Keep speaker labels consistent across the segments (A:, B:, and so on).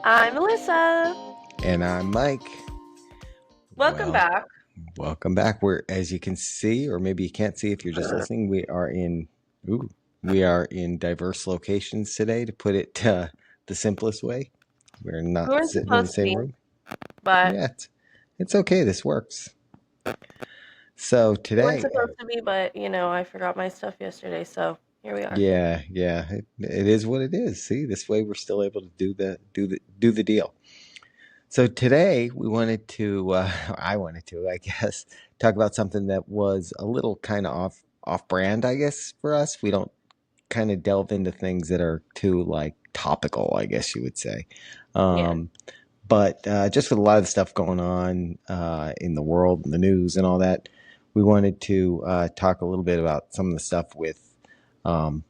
A: I'm Melissa.
B: And I'm Mike.
A: Welcome
B: Well,
A: back.
B: welcome back. As you can see, or maybe you can't see if you're just listening, ooh, we are in diverse locations today. To put it the simplest way, we're
A: We
B: not
A: weren't
B: sitting in the
A: supposed to
B: same
A: be,
B: room.
A: but
B: Yeah, it's okay. This works. So
A: we weren't
B: today,
A: supposed to be, but I forgot my stuff yesterday, so here we are.
B: yeah, it is what it is. See, this way we're still able to do the deal. So today we wanted to, I wanted to, I guess, talk about something that was a little kind of off brand, I guess, for us. We don't kind of delve into things that are too like topical, I guess you would say.
A: Yeah.
B: Um, but just with a lot of the stuff going on in the world and the news and all that, we wanted to talk a little bit about some of the stuff with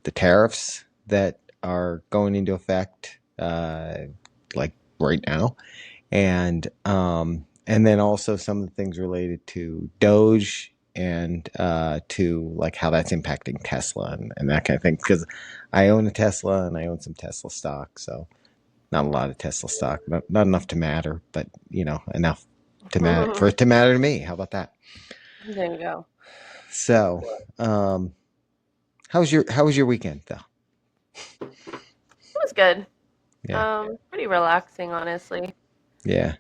B: the tariffs that are going into effect, like right now, and then also some of the things related to DOGE and to like how that's impacting Tesla and that kind of thing. Because I own a Tesla and I own some Tesla stock, so not a lot of Tesla stock, not enough to matter, but enough to matter for it to matter to me. How about that?
A: There you go.
B: So, um, how was your weekend though?
A: It was good.
B: Yeah,
A: Pretty relaxing, honestly.
B: yeah,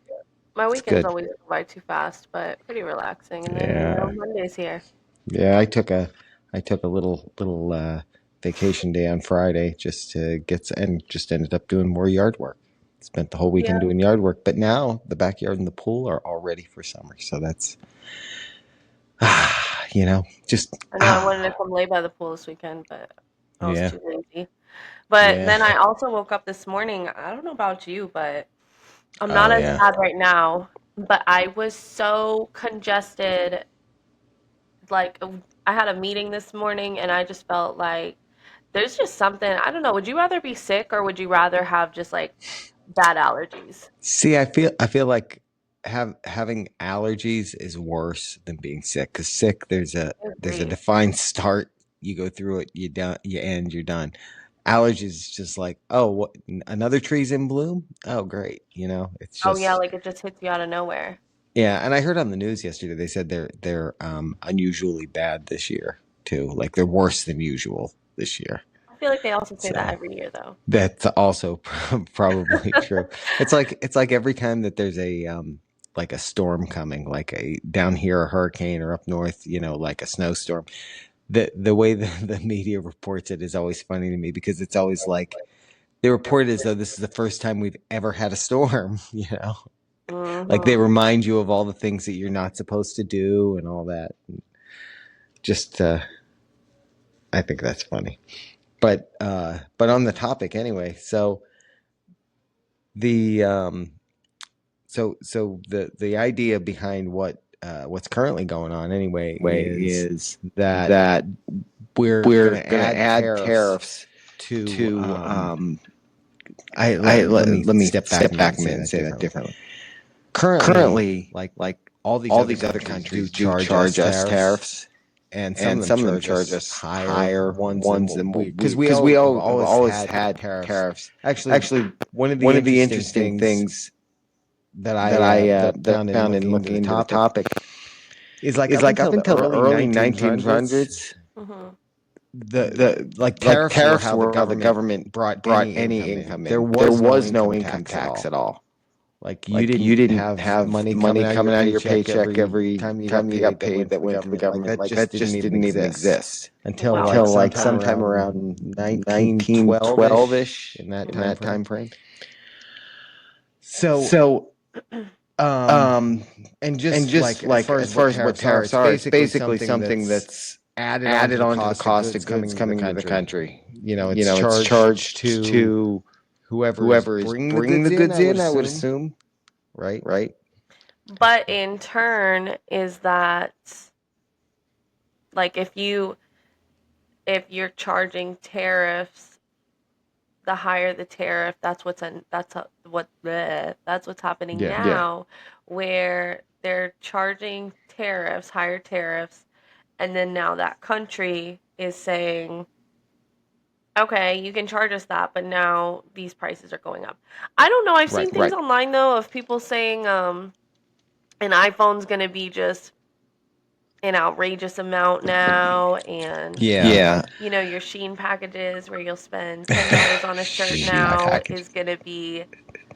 A: My
B: it's
A: weekends
B: good.
A: always go by too fast, but pretty relaxing. And then,
B: Yeah,
A: Monday's here.
B: yeah. I took a little vacation day on Friday just to and just ended up doing more yard work. Spent the whole weekend
A: Yeah.
B: doing yard work, but now the backyard and the pool are all ready for summer. So that's just
A: I know I wanted to come lay by the pool this weekend, but I was
B: yeah,
A: too lazy. But
B: yeah.
A: then I also woke up this morning. I don't know about you, but I'm not
B: Oh
A: as
B: yeah.
A: bad right now. But I was so congested. Like, I had a meeting this morning and I just felt like there's just something, I don't know, would you rather be sick or would you rather have just like bad allergies?
B: See, I feel like having allergies is worse than being sick. Because sick,
A: I
B: there's a
A: agree.
B: defined start. You go through it, you done, you end, you're done. Allergies is just like, oh, what? Another tree's in bloom. Oh, great. It's
A: Oh yeah,
B: just
A: like it just hits you out of nowhere.
B: yeah. And I heard on the news yesterday they said they're unusually bad this year too. Like they're worse than usual this year.
A: I feel like they also say that
B: So
A: every year though.
B: that's also probably true. It's like every time that there's a like a storm coming, like a down here a hurricane or up north, like a snowstorm. The way the media reports it is always funny to me because it's always like they report it as though this is the first time we've ever had a storm, Like they
A: Hmm.
B: remind you of all the things that you're not supposed to do and all that. Just I think that's funny. But on the topic anyway, the the idea behind what's currently going on anyway
C: Way
B: is
C: is
B: that
C: that
B: we're
C: we're
B: going to
C: going to
B: add
C: add
B: tariffs
C: tariffs
B: to
C: to.
B: I let me
C: Let me
B: step back
C: step
B: a minute
C: back
B: and
C: a
B: say
C: minute and
B: that
C: say that
B: differently.
C: differently.
B: Currently,
C: Currently,
B: like
C: like
B: all these
C: all
B: other
C: these other
B: countries do
C: countries do
B: charge us
C: charge us
B: tariffs,
C: tariffs,
B: and some of
C: and
B: them
C: some of them
B: charge
C: charge
B: us
C: us
B: higher
C: higher
B: ones than
C: ones
B: what
C: than what
B: because we
C: because we
B: all have
C: all have
B: always
C: always
B: had
C: had
B: tariffs.
C: tariffs.
B: Actually,
C: Actually,
B: one of the
C: one of the
B: interesting
C: interesting
B: things
C: things
B: that
C: that
B: I
C: I that
B: found in
C: found in
B: looking into
C: looking
B: the
C: into the
B: topic
C: topic
B: is like
C: is
B: up
C: like up
B: until the
C: until the
B: early
C: early
B: 1900s,
C: 1900s,
A: Hmm.
B: the like
C: like
B: tariffs were
C: tariffs
B: how the
C: were how the
B: government
C: government
B: brought
C: brought
B: any
C: any
B: income in.
C: income
B: There
C: in. There
B: was no
C: was no
B: income
C: income
B: tax at
C: tax
B: all.
C: at all.
B: Like you
C: Like you
B: didn't
C: didn't
B: have
C: have
B: money coming
C: money
B: out of your
C: coming out of your
B: paycheck
C: paycheck
B: every
C: every
B: time you got
C: time you got
B: paid that
C: paid
B: went to
C: that
B: the
C: went to the
B: government. Like
C: government.
B: that
C: Like
B: just
C: that
B: didn't
C: just
B: even
C: didn't even
B: exist
C: exist
B: until
A: Wow.
B: like
C: until like
B: sometime
C: sometime
B: around
C: around 1912
B: 1912ish,
C: ish
B: in that
C: in
B: time
C: that
B: frame.
C: time frame.
B: So
C: So
B: um
C: um
B: and
C: and
B: just
C: just
B: like as
C: like
B: far as
C: as
B: what
C: far as what
B: tariffs are,
C: tariffs
B: it's
C: are, it's
B: basically
C: basically
B: something
C: something
B: that's
C: that's
B: added onto
C: added
B: the
C: onto the
B: cost of
C: cost
B: goods
C: of goods
B: coming into the
C: coming into the
B: country.
C: country.
B: It's
C: It's
B: charged
C: charged
B: to
C: to
B: whoever is
C: whoever is
B: bringing the
C: bringing
B: goods
C: the
B: in,
C: goods
B: I would
C: in, I would
B: assume,
C: assume,
B: right?
C: right?
A: But in turn, is that like if you're charging tariffs, the higher the tariff, that's what's happening
B: Yeah.
A: now, where they're charging tariffs, higher tariffs, and then now that country is saying, okay, you can charge us that, but now these prices are going up. I don't know. I've
B: Right.
A: seen things online though of people saying an iPhone's gonna be just an outrageous amount now, and
B: Yeah.
A: you know, your Shein packages where you'll spend $10 on a shirt
B: Shein
A: now
B: package.
A: is gonna be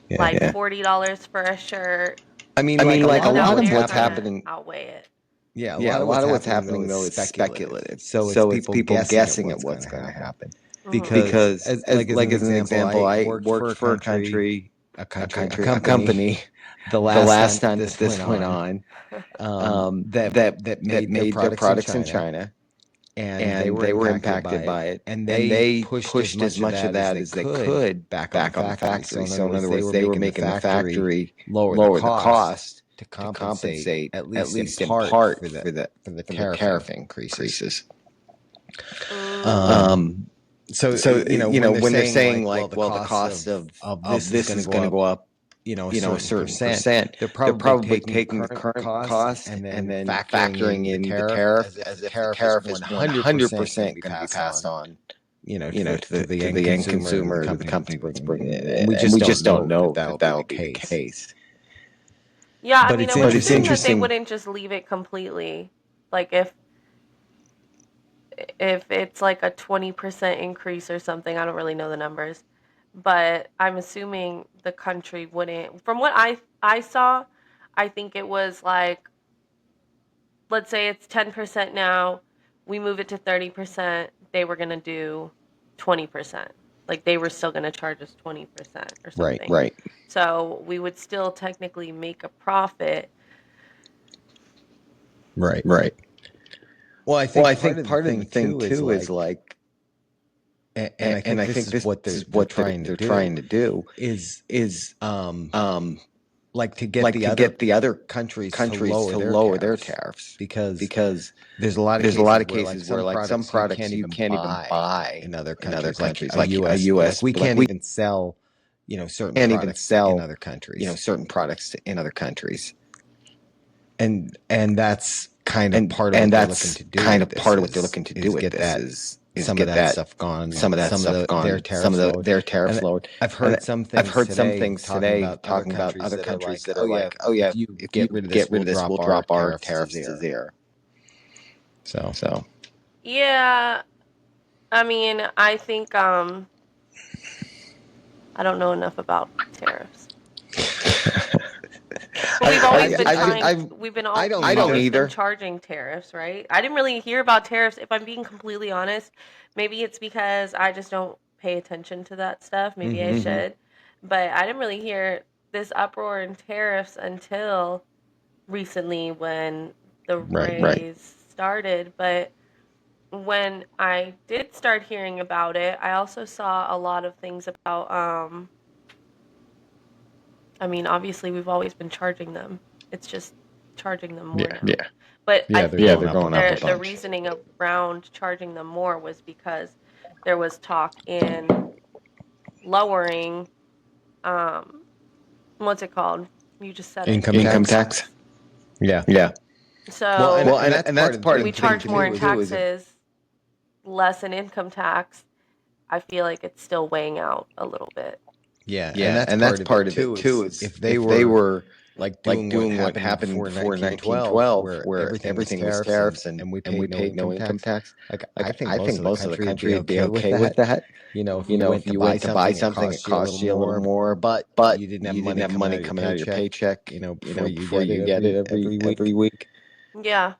B: Yeah.
A: like $40 for a shirt.
B: I mean,
A: The
B: like a
A: things
B: lot of
A: out
B: what's
A: there
C: what's
A: kind of
B: happening.
C: happening.
A: outweigh it.
B: Yeah, a
C: Yeah,
B: lot
C: a
B: of what's
C: lot of what's
B: happening though
C: happening
B: is
C: though is
B: speculative.
C: speculative.
B: So it's
C: So it's
B: people
C: people
B: guessing at
C: guessing at
B: what's going
C: what's
B: to
C: going to
B: happen.
C: happen.
B: Because
C: Because
B: as
C: like
B: an
C: as an
B: example,
C: example,
B: I
C: I
B: worked for
C: worked for a country,
B: a
C: a
B: company
C: company,
B: the
C: the
B: last time
C: last
B: that
C: time that
B: this went
C: this went
B: on,
C: on,
B: that
C: that
B: made their
C: made their
B: products in
C: products in
B: China,
C: China,
B: and they
C: and
B: were
C: they were
B: impacted by
C: impacted
B: it,
C: by it,
B: and
C: and
B: they
C: they
B: pushed as
C: pushed as
B: much of
C: much of
B: that as
C: that
B: they
C: as they
B: could
C: could
B: back on the
C: back on the
B: factory. So
C: factory.
B: in
C: So
B: other
C: in other
B: words, they
C: words,
B: were
C: they were
B: making the
C: making the
B: factory
C: factory
B: lower the
C: lower the
B: cost
C: cost
B: to
C: to
B: compensate,
C: compensate,
B: at
C: at
B: least in
C: least in
B: part,
C: part,
B: for the
C: for the
B: tariff
C: tariff
B: increases.
C: increases.
A: Mm,
B: Um, so when they're saying like, well, the cost of this is
C: This
B: going to
C: is
B: go
C: going to
B: up,
C: go up,
B: a
C: a
B: certain
C: certain
B: percent,
C: percent.
B: they're
C: They're
B: probably
C: probably
B: taking the
C: taking the
B: current
C: current
B: cost
C: cost
B: and
C: and
B: then
C: then
B: factoring
C: factoring
B: in the
C: in the
B: tariff
C: tariff
B: as if
C: as
B: the
C: if the
B: tariff is
C: tariff is
B: 100% going to
C: 100%
B: be
C: going to be
B: passed
C: passed
B: on,
C: on,
B: to the
C: to
B: end
C: the end
B: consumer, to the
C: consumer, to the
B: company
C: company
B: that's
C: that's
B: bringing
C: bringing
B: it
C: it
B: in. And
C: in.
B: we
C: And
B: just
C: we
B: don't
C: just don't
B: know that
C: know
B: that'll
C: that
B: be
C: that
B: the
C: will be the
B: case.
C: case.
A: yeah, I
B: But
A: mean,
B: it's
A: I would
C: But it's
A: assume that they
B: interesting.
C: interesting.
A: wouldn't just leave it completely. Like if it's like a 20% increase or something, I don't really know the numbers, but I'm assuming the country wouldn't. From what I saw, I think it was like, let's say it's 10% now, we move it to 30%, they were going to do 20%. Like they were still going to charge us 20% or
B: Right,
A: something.
C: Right.
A: So we would still technically make a profit.
B: right.
C: Right.
B: Well, I
C: Well,
B: think
C: I
B: part
C: think
B: of the
C: part of the
B: thing
C: thing
B: too is
C: too is
B: like,
C: like,
B: and I
C: and
B: think
C: I
B: this
C: think
B: is what
C: this is
B: they're
C: what
B: trying to
C: they're trying
B: do
C: to do
B: is,
C: is
B: um,
C: um
B: like to get
C: like
B: the
C: to
B: other
C: get the other
B: countries to
C: countries
B: lower
C: to
B: their
C: lower their
B: tariffs,
C: tariffs,
B: because
C: because
B: there's a lot of
C: there's a lot
B: cases
C: of
B: where like
C: cases where like some
B: you
C: products
B: can't
C: you
B: even
C: can't even
B: buy
C: buy
B: in other
C: in other
B: countries, like
C: countries,
B: a
C: like a
B: US, like
C: US,
B: we
C: like
B: can't
C: we
B: even sell, certain
C: can't even
B: products in
C: sell,
B: other countries.
C: certain products in other countries.
B: And that's kind of part of
C: And
B: what they're looking
C: that's
B: to do
C: kind
B: with
C: of
B: this
C: part of what they're looking to do
B: is
C: with
B: get
C: this
B: that,
C: is
B: some of
C: get
B: that
C: that
B: stuff gone,
C: some of that stuff
B: their
C: gone, some
B: tariffs
C: of
B: lowered.
C: their
B: And
C: tariffs lowered.
B: I've
C: And
B: heard some
C: I've
B: things
C: heard some
B: today
C: things
B: talking
C: today
B: about other
C: talking about
B: countries
C: other
B: that are
C: countries
B: like,
C: that
B: oh
C: are
B: yeah,
C: like, oh yeah,
B: if you
C: if you
B: get rid of this,
C: get rid
B: we'll
C: of this, we'll
B: drop our
C: drop our
B: tariffs to
C: tariffs to
B: zero.
C: zero.
B: So
C: So
A: Yeah, I mean, I think I don't know enough about tariffs. But we've always been
B: I don't
C: I don't
B: either.
A: always been
C: either.
A: charging tariffs, right? I didn't really hear about tariffs, if I'm being completely honest. Maybe it's because I just don't pay attention to that stuff. Maybe I
B: Mm-hmm.
A: should. But I didn't really hear this uproar in tariffs until recently when the
B: Right.
A: raise started. But when I did start hearing about it, I also saw a lot of things about I mean, obviously we've always been charging them. It's just charging them more now.
C: Yeah.
A: But I
B: Yeah, they're
C: Yeah,
A: think
B: going
C: they're
B: up a
C: going up a
B: bunch.
A: the
C: bunch.
A: reasoning around charging them more was because there was talk in lowering um what's it called? You just said it.
B: Income
C: Income
B: tax.
C: tax.
B: Yeah.
C: Yeah.
B: Well,
A: So
B: and that's
C: That's
B: part of the
C: part
A: if
C: of
A: we
B: big
C: the
B: thing
C: big
A: charge more
C: thing
A: in
B: too, is
C: too is if
A: taxes, less in income tax, I feel like it's still weighing out a little bit.
B: yeah, and
C: yeah,
B: that's
C: and that's
B: part of it
C: part of it
B: too,
C: too
B: is
C: is
B: if they
C: if they
B: were
C: were
B: like
C: like
B: doing what
C: doing what
B: happened
C: happened
B: before
C: before
B: 1912,
C: 1912
B: where
C: where
B: everything was
C: everything was
B: tariffs
C: tariffs
B: and we
C: and
B: paid
C: we
B: no
C: paid no
B: income
C: income
B: tax.
C: tax.
B: Like I
C: Like
B: think
C: I
B: most
C: think
B: of the
C: most of the
B: country would be
C: country would be
B: okay with
C: okay with
B: that.
C: that.
B: If
A: Mhm.
B: you went
C: If
B: to
C: you
B: buy
C: went to buy
B: something, it
C: something, it
B: cost you a
C: costs
B: little
C: you a little
B: more,
C: more,
B: but
C: but
B: you didn't have
C: you didn't
B: money
C: have
B: coming out
C: money
B: of your
C: coming out of your
B: paycheck,
C: paycheck,
B: before you
C: before
B: get it
C: you get it
B: every
C: every
B: week.
C: week.
A: Yeah.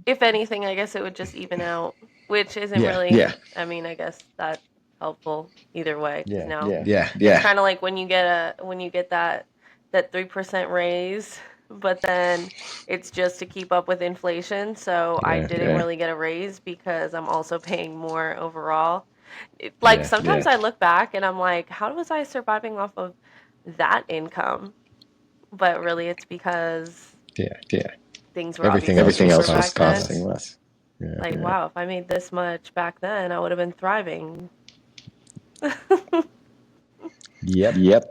A: If anything, I guess it would just even out, which isn't
B: Yeah.
A: really,
C: Yeah.
A: I mean, I guess that's helpful either way because
B: Yeah.
A: now
B: Yeah.
A: it's
C: Yeah.
A: kind of like when you get that 3% raise, but then it's just to keep up with inflation. So I
B: Yeah.
A: didn't really get a raise because I'm also paying more overall. Like
B: Yeah.
A: sometimes I look back and I'm like, how was I surviving off of that income? But really, it's because
B: Yeah.
C: Yeah.
A: things were
B: Everything
A: obviously
B: else
C: Everything
B: was
A: cheaper
C: else was
A: back
B: costing
A: then.
C: costing
B: less.
C: less.
B: Yeah.
A: Like, wow, if I made this much back then, I would have been thriving.
B: Yep.
C: Yep.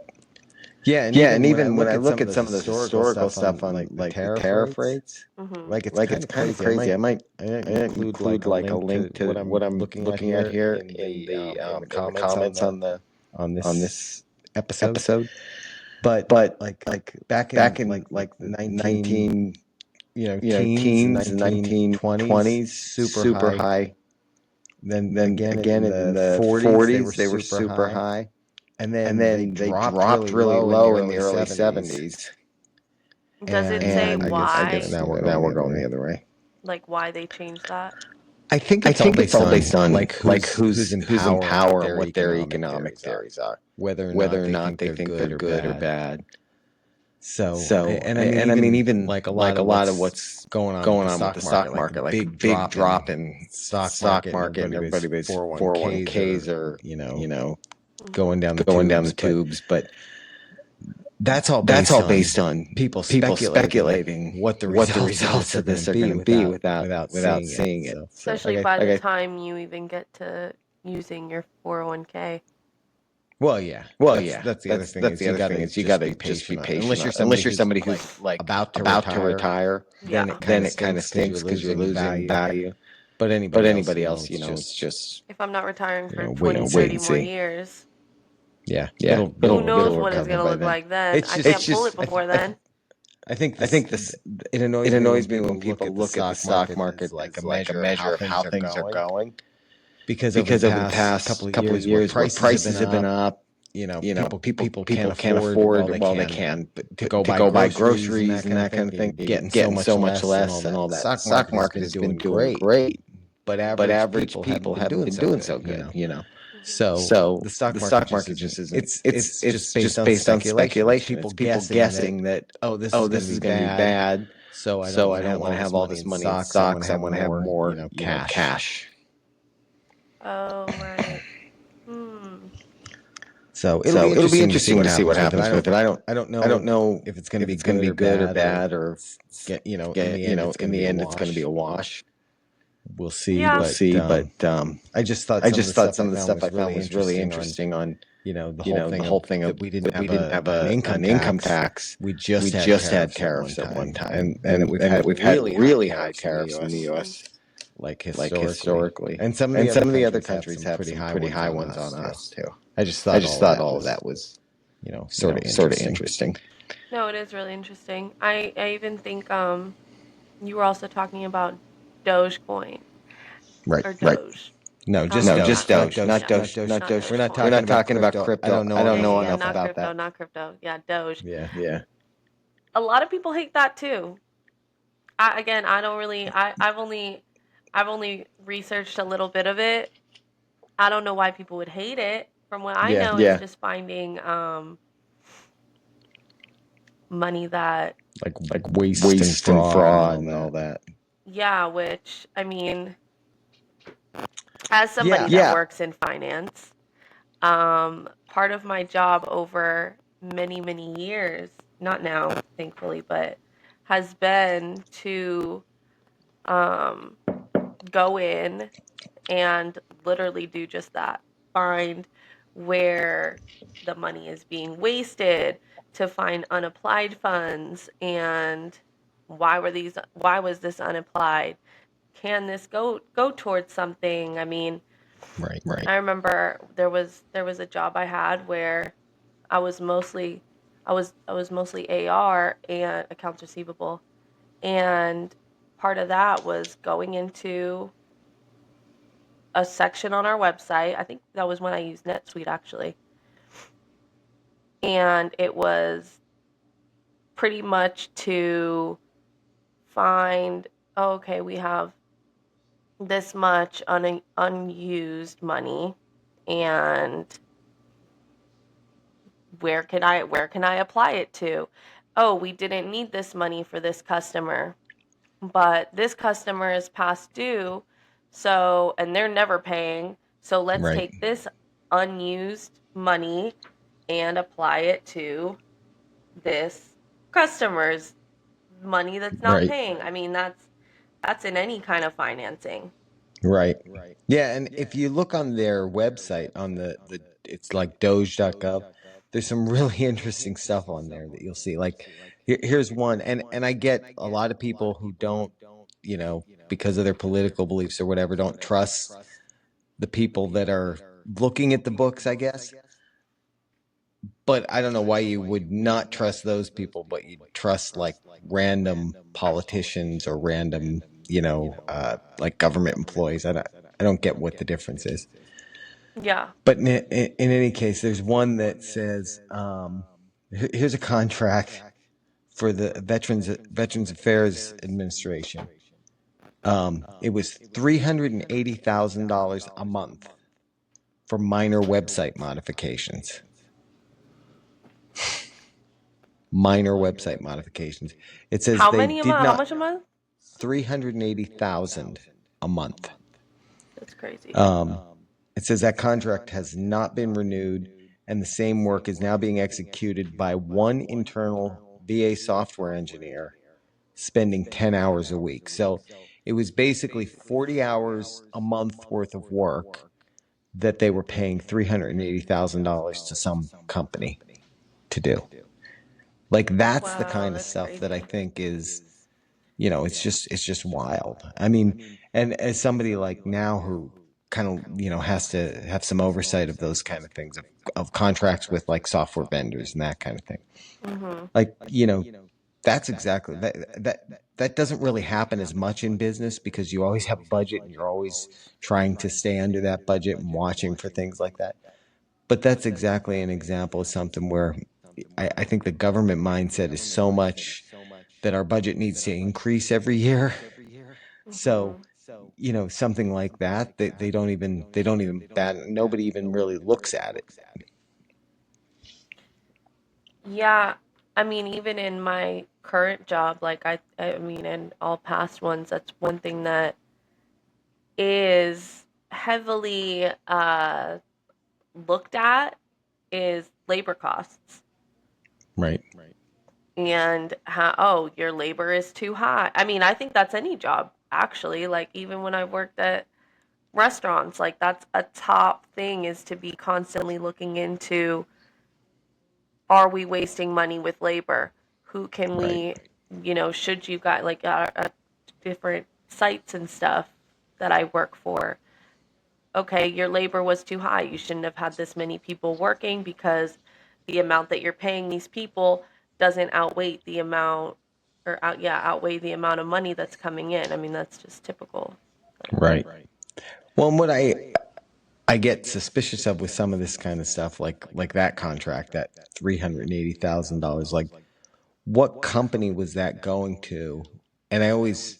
B: Yeah, and
C: Yeah, and
B: even when I
C: even when
B: look
C: I
B: at some
C: look
B: of
C: at
B: the
C: some of the
B: historical
C: historical
B: stuff on
C: stuff on
B: like the
C: like the
B: tariff
C: tariff
B: rates,
C: rates,
A: Mm-hmm.
B: like it's
C: like
B: kind
C: it's
B: of
C: kind of
B: crazy. I
C: crazy.
B: might
C: I might
B: I might include like
C: include
B: a
C: like a
B: link to
C: link
B: what
C: to what
B: I'm
C: I'm
B: looking at
C: looking at
B: here
C: here
B: in the
C: in the
B: comments
C: comments
B: on
C: on
B: this
C: this
B: episode.
C: episode.
B: But
C: But
B: like
C: like
B: back in
C: back in
B: like the
C: like the
B: 19
C: 19
B: teens, the
C: teens, the
B: 1920s,
C: 1920s,
B: super
C: super
B: high.
C: high.
B: Then
C: Then
B: again
C: again
B: in
C: in
B: the
C: the
B: 40s, they were
C: 40s, they were
B: super
C: super
B: high.
C: high.
B: And
C: And
B: then they
C: then they
B: dropped
C: dropped
B: really
C: really
B: low in the
C: low in the
B: early
C: early
B: 70s.
C: 70s.
A: Does it
B: And
A: say
C: And
B: I guess
C: I
A: why?
C: guess
B: now we're
C: now
B: going the
C: we're
B: other
C: going the
B: way.
C: other way.
A: Like why they changed that?
B: I think
C: I
B: it's all
C: think it's
B: based
C: all
B: on
C: based on
B: like
C: like
B: who's in
C: who's in
B: power and what
C: power and
B: their
C: what their
B: economic
C: economic
B: theories are,
C: theories are,
B: whether or not
C: whether or
B: they
C: not
B: think
C: they
B: they're
C: think they're
B: good or
C: good or
B: bad.
C: bad.
B: So,
C: So,
B: and I mean,
C: and I mean,
B: even
C: even
B: like a lot
C: like a
B: of
C: lot of
B: what's
C: what's
B: going on with
C: going
B: the
C: on with the
B: stock market,
C: stock
B: like a
C: market, like a
B: big
C: big
B: drop
C: drop
B: in
C: in
B: stock
C: stock
B: market, and
C: market, and
B: everybody's
C: everybody's
B: 401ks
C: 401ks
B: are,
C: are, you know,
A: Mm-hmm.
B: going down the
C: going down the
B: tubes. But
C: tubes. But
B: that's all
C: that's
B: based
C: all
B: on
C: based on
B: people
C: people
B: speculating
C: speculating
B: what the
C: what the
B: results of this
C: results
B: are
C: of
B: going to
C: this are
B: be
C: going to be
B: without
C: without
B: seeing it.
C: seeing it.
B: So,
C: So,
A: Especially
B: like,
A: by the
C: like
A: time you even get to using your 401k.
B: well, yeah,
C: well,
B: that's
C: yeah,
B: the other thing
C: that's
B: is
C: the
B: you
C: other
B: got
C: thing
B: to
C: is you
B: just
C: got
B: be
C: to just be
B: patient on it.
C: patient
B: Unless
C: on
B: you're
C: it.
B: somebody
C: Unless you're
B: who's
C: somebody who's
B: like about to
C: about to
B: retire,
C: retire,
B: then
A: Yeah.
B: it kind
C: then
B: of
C: it kind of
B: stinks because you're
C: stinks because you're
B: losing
C: losing
B: value.
C: value.
B: But
C: But
B: anybody else,
C: anybody else,
B: it's
C: it's
B: just
C: just
A: If I'm not retiring for
B: wait
A: 20,
B: and
C: wait
A: 30
C: and
B: see.
A: more
C: see.
A: years,
B: Yeah,
C: Yeah,
A: who knows
C: it'll
A: what it's
C: recover
A: going to
C: by
A: look
C: then.
A: like then?
B: it's
A: I
B: just
A: can't
C: It's
A: pull it
C: just
A: before then.
B: I think
C: I
B: this
C: think this
B: it
C: it
B: annoys me when
C: annoys me
B: people
C: when
B: look
C: people
B: at the
C: look at the
B: stock
C: stock
B: market as
C: market
B: like a
C: as like a
B: measure of how
C: measure of how
B: things are
C: things are
B: going
C: going.
B: because over the
C: Because over the
B: past couple
C: past
B: of
C: couple of
B: years where
C: years where
B: prices have been
C: prices have been
B: up,
C: up,
B: people can't
C: people can't
B: afford
C: afford
B: while they
C: while they
B: can
C: can
B: to go
C: to
B: buy
C: go buy
B: groceries and
C: groceries
B: that
C: and
B: kind of
C: that
B: thing.
C: kind of thing.
B: They're getting so
C: Getting
B: much
C: so much
B: less and
C: less
B: all
C: and
B: that.
C: all
B: The
C: that. The
B: stock
C: stock
B: market has
C: market
B: been
C: has been
B: doing
C: doing
B: great,
C: great,
B: but
C: but
B: average
C: average
B: people haven't
C: people
B: been
C: haven't
B: doing
C: been
B: so
C: doing
B: good,
C: so good.
A: Mm-hmm.
B: So
C: So
B: the stock
C: the
B: market
C: stock
B: just
C: market
B: isn't.
C: just isn't.
B: It's just
C: It's
B: based
C: just
B: on
C: based on
B: speculation. It's
C: speculation.
B: people
C: It's people
B: guessing that,
C: guessing that,
B: oh, this is
C: oh,
B: going to
C: this
B: be
C: is going to be
B: bad,
C: bad,
B: so I don't
C: so
B: want
C: I
B: to have
C: don't want
B: all
C: to have
B: this
C: all
B: money
C: this
B: in
C: money in
B: stocks. I want to
C: stocks. I
B: have
C: want to have
B: more,
C: more,
B: cash.
C: cash.
A: Oh, right. Hmm.
B: So it'll be
C: So it'll be
B: interesting to see
C: interesting
B: what
C: to see what
B: happens with it.
C: happens with it.
B: I don't
C: I don't
B: know
C: know
B: if it's going to
C: if
B: be
C: it's going to
B: good
C: be
B: or
C: good or
B: bad, or
C: bad, or
B: in the end it's
C: in
B: going to be
C: the
B: a
C: end it's going to be
B: wash.
C: a wash.
B: We'll see.
C: We'll
A: Yeah.
B: But
C: see. But
B: I just thought
C: I
B: some of the
C: just thought
B: stuff I
C: some of the
B: found
C: stuff
B: was
C: I found
B: really
C: was really
B: interesting on
C: interesting on
B: the whole
C: the
B: thing of
C: whole thing
B: that
C: of
B: we didn't
C: that we
B: have
C: didn't have
B: an income
C: an income
B: tax.
C: tax.
B: We just
C: We
B: had
C: just had
B: tariffs at one
C: tariffs at one
B: time,
C: time,
B: and that we've
C: and that
B: had
C: we've had
B: really high
C: really high
B: tariffs in the
C: tariffs in the
B: U.S.
A: Mm-hmm.
C: U.S.
B: like
C: like
B: historically,
C: historically,
B: and some of the
C: and
B: other
C: some of the other
B: countries have
C: countries
B: some
C: have
B: pretty
C: some
B: high
C: pretty
B: ones
C: high
B: on
C: ones
B: us
C: on
B: too.
C: us too.
B: I just
C: I
B: thought
C: just
B: all of
C: thought
B: that
C: all of
B: was
C: that was
B: sort of
C: sort of
B: interesting.
C: interesting.
A: No, it is really interesting. I even think you were also talking about Dogecoin
B: Right.
A: or
C: Right.
A: Doge.
B: No, just
C: No,
A: Not
B: just
C: just
A: not
B: not
C: Doge,
B: Doge,
C: not
A: yeah,
B: not
C: Doge,
B: Doge.
C: not
A: not
C: Doge.
B: We're not
C: We're
A: Dogecoin.
C: not
B: talking about
C: talking about
B: crypto. I
C: crypto.
B: don't
C: I
B: know
C: don't
A: Yeah,
B: enough
C: know
A: yeah, yeah,
B: about
C: enough
A: not
B: that.
C: about
A: crypto,
C: that.
A: not crypto. Yeah, Doge.
B: Yeah.
C: Yeah.
A: A lot of people hate that too. I don't really I've only researched a little bit of it. I don't know why people would hate it. From what I
B: Yeah.
A: know, it's just finding money that
B: Like
C: Like
B: waste and
C: waste and
B: fraud and
C: fraud
B: all
C: and all
B: that.
C: that.
A: yeah, which I mean, as somebody
B: Yeah.
A: that
C: Yeah.
A: works in finance, part of my job over many, many years, not now, thankfully, but has been to um, go in and literally do just that. Find where the money is being wasted, to find unapplied funds, and why was this unapplied? Can this go towards something? I mean,
B: Right.
C: Right.
A: I remember there was a job I had where I was mostly I was mostly AR and accounts receivable, and part of that was going into a section on our website. I think that was when I used NetSuite actually. And it was pretty much to find, oh, okay, we have this much unused money, and where can I apply it to? Oh, we didn't need this money for this customer, but this customer is past due, so and they're never paying. So let's
B: Right.
A: take this unused money and apply it to this customer's money that's not
B: Right.
A: paying. I mean, that's in any kind of financing.
B: Right. Yeah, and if you look on their website on the it's like doge.gov, there's some really interesting stuff on there that you'll see. Like here's one, and I get a lot of people who don't, because of their political beliefs or whatever, don't trust the people that are looking at the books, I guess. But I don't know why you would not trust those people, but you trust like random politicians or random, like government employees. I don't get what the difference is.
A: Yeah.
B: But in any case, there's one that says, here's a contract for the Veterans Affairs Administration. It was $380,000 a month for minor website modifications. Minor website modifications. It says
A: How
B: they
A: many a
B: did
A: month? How
B: not
A: much a month?
B: 380,000 a month.
A: That's crazy.
B: It says that contract has not been renewed, and the same work is now being executed by one internal VA software engineer, spending 10 hours a week. So it was basically 40 hours a month worth of work that they were paying $380,000 to some company to do. Like that's the
A: Wow,
B: kind of
A: that's
B: stuff that I
A: crazy.
B: think is, it's just wild. I mean, and as somebody like now who kind of, has to have some oversight of those kind of things of contracts with like software vendors and that kind of thing.
A: Mhm.
B: Like, that's exactly that doesn't really happen as much in business because you always have a budget and you're always trying to stay under that budget and watching for things like that. But that's exactly an example of something where I think the government mindset is so much that our budget needs to increase every year. So,
A: Mhm.
B: something like that, they don't even bat, nobody even really looks at it.
A: Yeah, I mean, even in my current job, like I mean, in all past ones, that's one thing that is heavily looked at is labor costs
B: Right.
A: and how, oh, your labor is too high. I mean, I think that's any job actually. Like even when I worked at restaurants, like that's a top thing is to be constantly looking into, are we wasting money with labor? Who can
B: Right.
A: we, should you got like different sites and stuff that I work for. Okay, your labor was too high. You shouldn't have had this many people working because the amount that you're paying these people doesn't outweigh the amount outweigh the amount of money that's coming in. I mean, that's just typical.
B: Right. Well, and what I get suspicious of with some of this kind of stuff, like that contract, that $380,000, like what company was that going to? And I always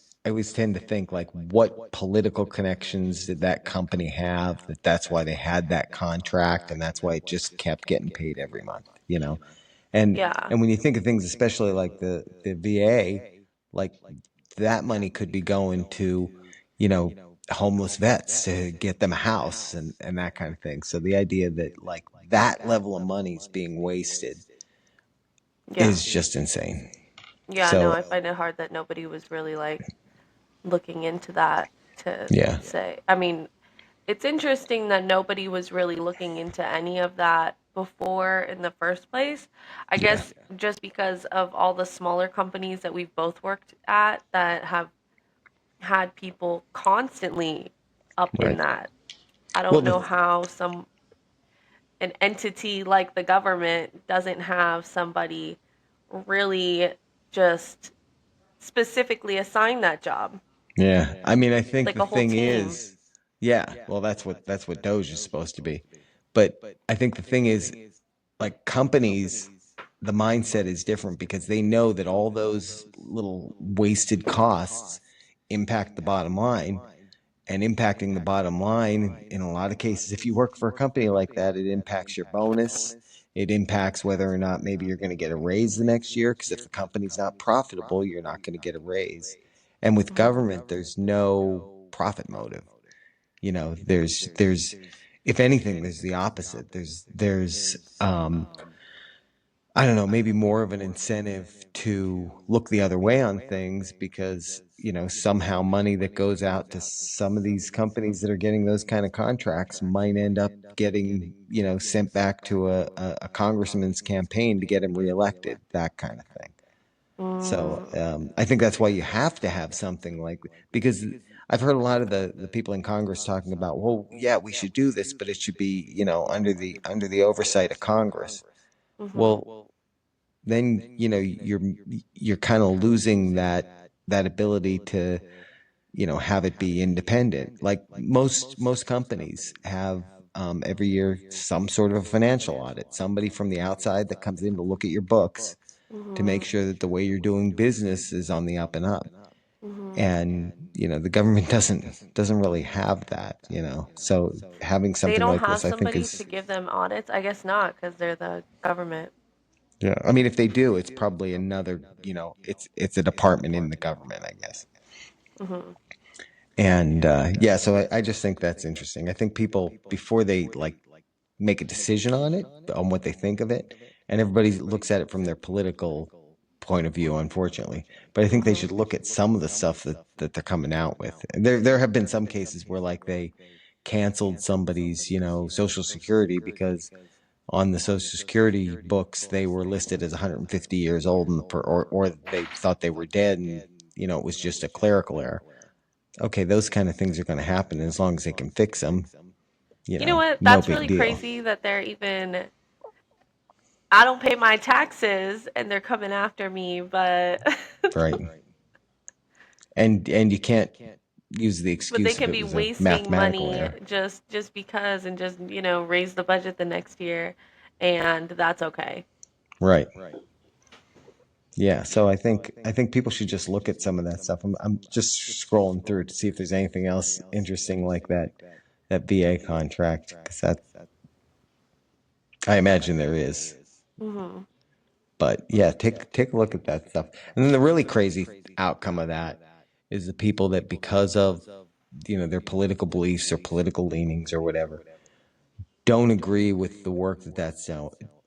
B: tend to think like, what political connections did that company have that's why they had that contract, and that's why it just kept getting paid every month. And
A: Yeah.
B: and when you think of things, especially like the VA, like that money could be going to, you know, homeless vets to get them a house and that kind of thing. So the idea that like that level of money is being wasted
A: Yeah.
B: is just insane.
A: Yeah, no,
B: So
A: I find it hard that nobody was really like looking into that to
B: yeah,
A: say. I mean, it's interesting that nobody was really looking into any of that before in the first place. I
B: yeah,
A: guess just because of all the smaller companies that we've both worked at that have had people constantly up in
B: right.
A: that. I
B: Well,
A: don't know how an entity like the government doesn't have somebody really just specifically assign that job,
B: yeah. I mean, I think
A: like
B: the
A: a whole
B: thing
A: team.
B: is, yeah. Well, that's what DOGE is supposed to be, but I think the thing is, like companies, the mindset is different because they know that all those little wasted costs impact the bottom line, and impacting the bottom line in a lot of cases, if you work for a company like that, it impacts your bonus. It impacts whether or not maybe you're going to get a raise the next year, because if the company's not profitable, you're not going to get a raise. And with
A: Mhm.
B: government, there's no profit motive. There's if anything, there's the opposite. There's I don't know, maybe more of an incentive to look the other way on things because, somehow money that goes out to some of these companies that are getting those kind of contracts might end up getting, sent back to a congressman's campaign to get him reelected, that kind of thing. So
A: Mm,
B: I think that's why you have to have something like, because I've heard a lot of the people in Congress talking about, well, yeah, we should do this, but it should be, under the oversight of Congress.
A: mhm,
B: Well, then you're kind of losing that ability to have it be independent. Like most companies have every year some sort of a financial audit, somebody from the outside that comes in to look at your books to make
A: mhm,
B: sure that the way you're doing business is on the up and up.
A: mhm.
B: And the government doesn't really have that. So having
A: They
B: something
A: don't
B: like
A: have
B: this, I think,
A: somebody to
B: is.
A: give them audits? I guess not, because they're the government.
B: Yeah, I mean, if they do, it's probably another, it's a department in the government, I guess.
A: Mhm,
B: And yeah, so I just think that's interesting. I think people, before they like make a decision on it, on what they think of it, and everybody looks at it from their political point of view, unfortunately. But I think they
A: mhm,
B: should look at some of the stuff that they're coming out with. There have been some cases where like they canceled somebody's, Social Security because on the Social Security books they were listed as 150 years old, or they thought they were dead, and it was just a clerical error. Okay, those kind of things are going to happen, and as long as they can fix them,
A: You know what?
B: no
A: That's
B: big
A: really
B: deal.
A: crazy that they're even. I don't pay my taxes and they're coming after me, but
B: Right. And you can't use the
A: but they
B: excuse if
A: can
B: it
A: be
B: was a
A: wasting
B: mathematical
A: money
B: error.
A: just because and just, raise the budget the next year and that's okay.
B: Right. Yeah, so I think people should just look at some of that stuff. I'm just scrolling through to see if there's anything else interesting like that VA contract, because that, I imagine there is.
A: Mhm.
B: But yeah, take a look at that stuff. And then the really crazy outcome of that is the people that, because of their political beliefs or political leanings or whatever, don't agree with the work that's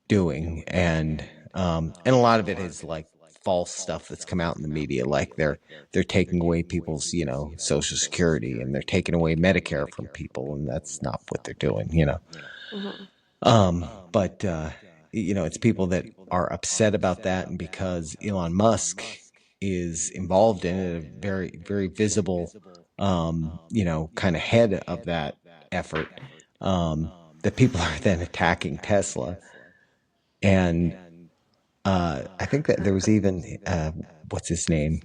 B: doing, and a lot of it is like false stuff that's come out in the media, like they're taking away people's Social Security, and they're taking away Medicare from people, and that's not what they're doing.
A: Mhm.
B: But it's people that are upset about that, and because Elon Musk is involved in it, a very very visible, kind of head of that effort, that people are then attacking Tesla. And I think that there was even what's his name,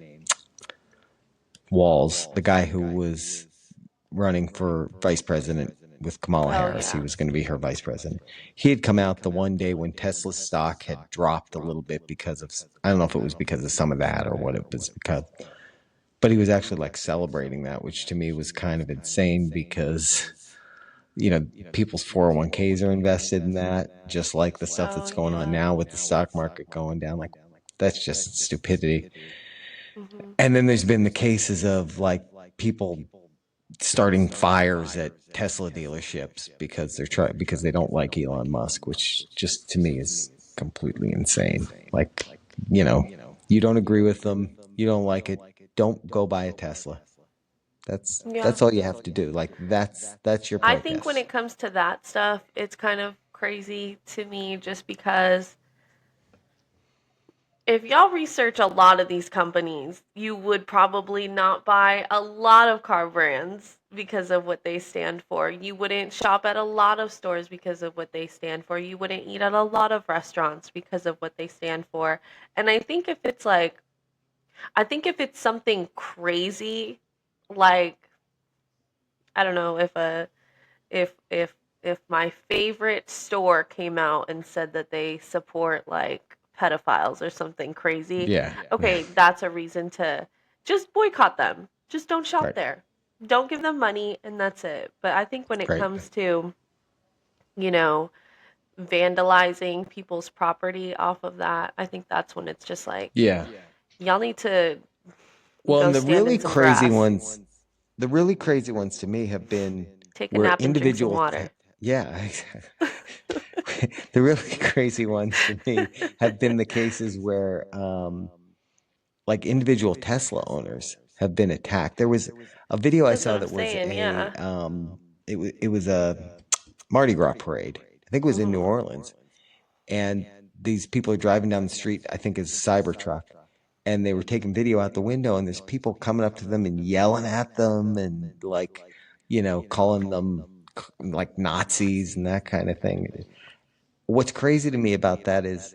B: Walls, the guy who was running for vice president with Kamala
A: Oh
B: Harris. He
A: yeah.
B: was going to be her vice president. He had come out the one day when Tesla's stock had dropped a little bit because of, I don't know if it was because of some of that or what it was because, but he was actually like celebrating that, which to me was kind of insane because, people's 401ks are invested in that, just like the stuff
A: Oh
B: that's going on
A: yeah.
B: now with the stock market going down. Like, that's just stupidity.
A: Mhm.
B: And then there's been the cases of like people starting fires at Tesla dealerships because because they don't like Elon Musk, which just to me is completely insane. Like, you know, you don't agree with them, you don't like it, don't go buy a Tesla. That's
A: Yeah.
B: that's all you have to do. Like, that's your
A: I think when
B: protest.
A: it comes to that stuff, it's kind of crazy to me just because if y'all research a lot of these companies, you would probably not buy a lot of car brands because of what they stand for. You wouldn't shop at a lot of stores because of what they stand for. You wouldn't eat at a lot of restaurants because of what they stand for. And I think if it's something crazy, like, I don't know, if my favorite store came out and said that they support like pedophiles or something crazy,
B: Yeah.
A: okay, that's a reason to just boycott them. Just don't shop
B: Right.
A: there. Don't give them money and that's it. But I think when it
B: Right.
A: comes to, you know, vandalizing people's property off of that, I think that's when it's just like
B: Yeah.
A: y'all need to
B: Well,
A: go
B: and
A: stand in some grass,
B: the really crazy ones to me have been
A: take a
B: where
A: nap and drink some
B: individuals,
A: water.
B: yeah, the really crazy ones to me have been the cases where like individual Tesla owners have been attacked. There was a video I
A: That's what
B: saw
A: I'm
B: that was
A: saying.
B: a
A: Yeah.
B: it was a Mardi Gras parade. I think it was in New
A: Mhm.
B: Orleans, and these people are driving down the street. I think it's a Cybertruck, and they were taking video out the window, and there's people coming up to them and yelling at them, and like, calling them like Nazis and that kind of thing. What's crazy to me about that is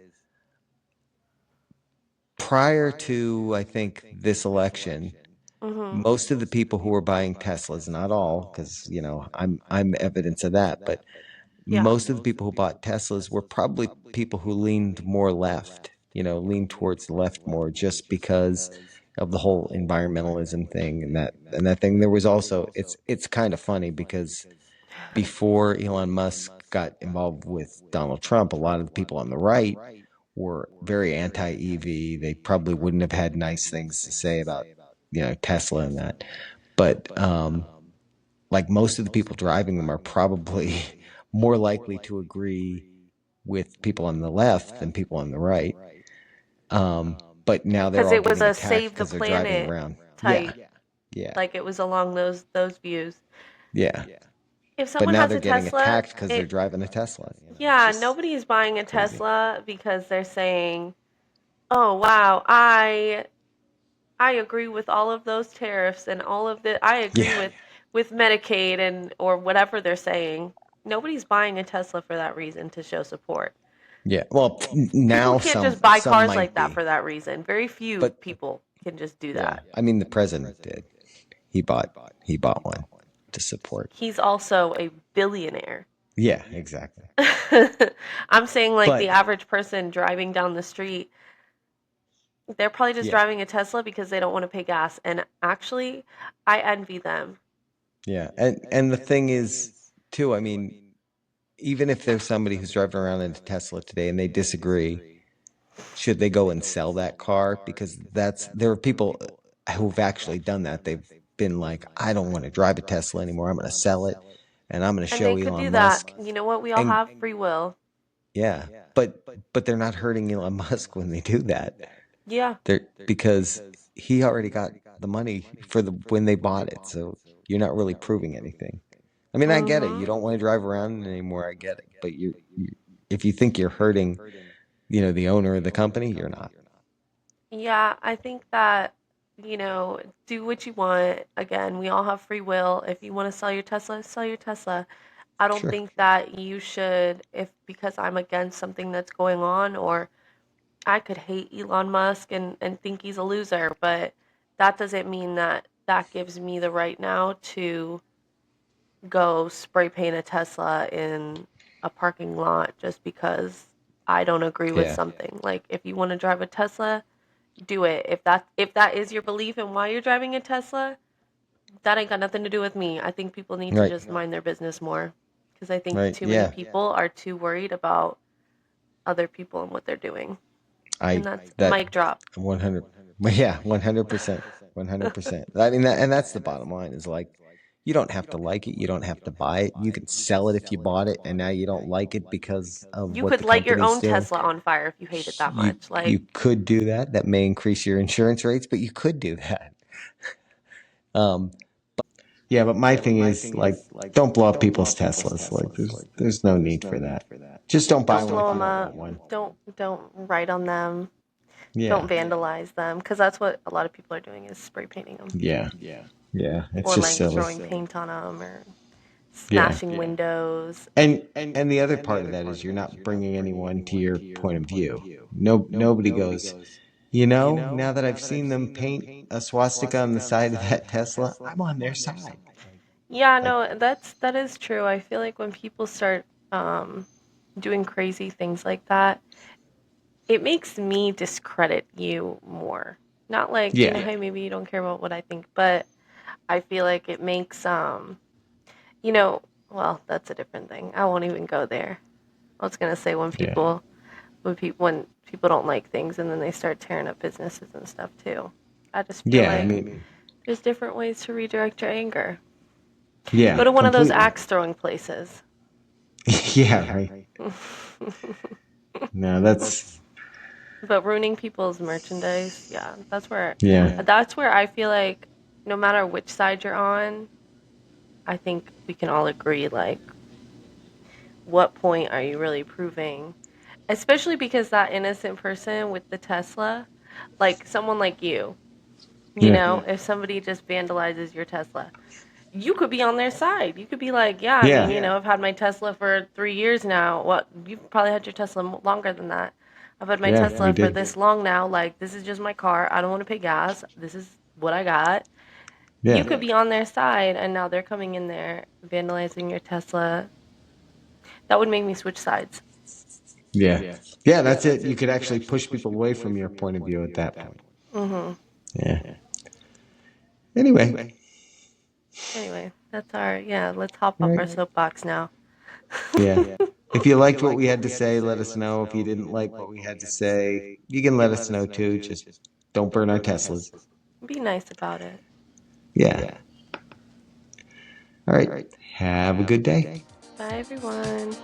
B: prior to, I think, this election,
A: Mhm.
B: most of the people who were buying Teslas, not all, because I'm evidence of that, but
A: Yeah.
B: most of the people who bought Teslas were probably people who leaned more left, leaned towards the left more, just because of the whole environmentalism thing and that thing. There was also, it's kind of funny because before Elon Musk got involved with Donald Trump, a lot of the people on the right were very anti EV. They probably wouldn't have had nice things to say about Tesla and that. But like most of the people driving them are probably more likely to agree with people on the left than people on the right. But now they're
A: Because
B: all
A: it was
B: getting
A: a
B: attacked
A: save the
B: because they're driving
A: planet
B: around. Yeah,
A: type,
B: yeah,
A: like it was along those views.
B: yeah.
A: If
B: But
A: someone
B: now
A: has
B: they're
A: a
B: getting
A: Tesla,
B: attacked because they're
A: it
B: driving a Tesla. It's
A: yeah,
B: just
A: nobody is buying a
B: crazy.
A: Tesla because they're saying, "Oh wow, I agree with all of those tariffs and all of the I agree
B: Yeah,
A: with Medicaid and or whatever they're saying." Nobody's buying a Tesla for that reason to show support.
B: yeah. Well,
A: People
B: now
A: can't just
B: some
A: buy
B: some
A: cars
B: might
A: like that
B: be,
A: for that reason. Very few
B: but
A: people can just do
B: yeah.
A: that.
B: I mean, the president did. He bought he bought one to support.
A: He's also a billionaire.
B: Yeah, exactly.
A: I'm saying like the
B: But
A: average person driving down the street, they're probably just
B: yeah,
A: driving a Tesla because they don't want to pay gas. And actually, I envy them.
B: yeah. And the thing is, too, I mean, even if there's somebody who's driving around in a Tesla today and they disagree, should they go and sell that car? Because there are people who've actually done that. They've been like, I don't want to drive a Tesla anymore. I'm going to sell it, and I'm going to
A: And they
B: show
A: could do
B: Elon
A: that.
B: Musk.
A: You know what? We all
B: And
A: have free will.
B: yeah, but they're not hurting Elon Musk when they do that.
A: Yeah.
B: They're because he already got the money for the when they bought it. So you're not really proving anything. I mean, I get it. You
A: Mhm.
B: don't want to drive around anymore. I get it. But if you think you're hurting, the owner of the company, you're not.
A: Yeah, I think that, do what you want. Again, we all have free will. If you want to sell your Tesla, sell your Tesla. I don't
B: Sure.
A: think that you should, if because I'm against something that's going on, or I could hate Elon Musk and think he's a loser, but that doesn't mean that that gives me the right now to go spray paint a Tesla in a parking lot just because I don't agree with
B: Yeah.
A: something. Like if you want to drive a Tesla, do it. If that is your belief and why you're driving a Tesla, that ain't got nothing to do with me. I think people need to
B: Right.
A: just mind their business more because I think
B: Right.
A: too many
B: Yeah.
A: people are too worried about other people and what they're doing. And
B: I
A: that's
B: that
A: mic drop.
B: 100. Yeah, 100%. 100%. I mean and that's the bottom line is like you don't have to like it, you don't have to buy it. You can sell it if you bought it and now you don't like it because of
A: You
B: what
A: could
B: the
A: light your
B: company's
A: own
B: doing.
A: Tesla on fire if you hate it that
B: You
A: much.
B: you
A: Like,
B: could do that. That may increase your insurance rates, but you could do that. Um yeah, but my thing is like don't blow up people's Teslas. Like there's no need for that. Just don't buy
A: don't
B: one
A: blow
B: if you
A: them
B: don't
A: up.
B: want one.
A: Don't write on them. Don't
B: Yeah.
A: vandalize them because that's what a lot of people are doing is spray painting them
B: Yeah. Yeah, it's
A: or
B: just
A: like
B: silly.
A: throwing paint on them or
B: Yeah.
A: smashing windows.
B: And the other part of that is you're not bringing anyone to your point of view. Nobody goes, now that I've seen them paint a swastika on the side of that Tesla, I'm on their side.
A: Yeah,
B: Like,
A: no, that is true. I feel like when people start um, doing crazy things like that, it makes me discredit you more. Not like,
B: yeah,
A: hey, maybe you don't care about what I think, but I feel like it makes you know, well, that's a different thing. I won't even go there. I was gonna say
B: yeah,
A: when people don't like things and then they start tearing up businesses and stuff too. I just feel
B: yeah. I
A: like
B: mean,
A: there's different ways to redirect your anger. Go
B: yeah,
A: to one of those
B: completely.
A: axe throwing places.
B: Yeah, right. No, that's
A: But ruining people's merchandise, yeah,
B: yeah.
A: that's where I feel like no matter which side you're on, I think we can all agree, like, what point are you really proving? Especially because that innocent person with the Tesla, like someone like you,
B: Yeah.
A: if somebody just vandalizes your Tesla, you could be on their side. You could be like, yeah, I mean,
B: Yeah.
A: I've had my Tesla for 3 years now. What, you've probably had your Tesla longer than that. I've had my
B: Yeah, we
A: Tesla for
B: did.
A: this long now. Like, this is just my car. I don't want to pay gas. This is what I got. You
B: Yeah.
A: could be on their side, and now they're coming in there vandalizing your Tesla. That would make me switch sides.
B: Yeah. Yeah, that's it. You could actually push people away from your point of view at that point.
A: Hmm.
B: Yeah. Anyway.
A: Anyway, that's yeah, let's hop
B: All
A: off our
B: right.
A: soapbox now.
B: Yeah. If you liked what we had to say, let us know. If you didn't like what we had to say, you can let us know too. Just don't burn our Teslas.
A: Be nice about it.
B: Yeah. All right. Have a good day.
A: Bye, everyone.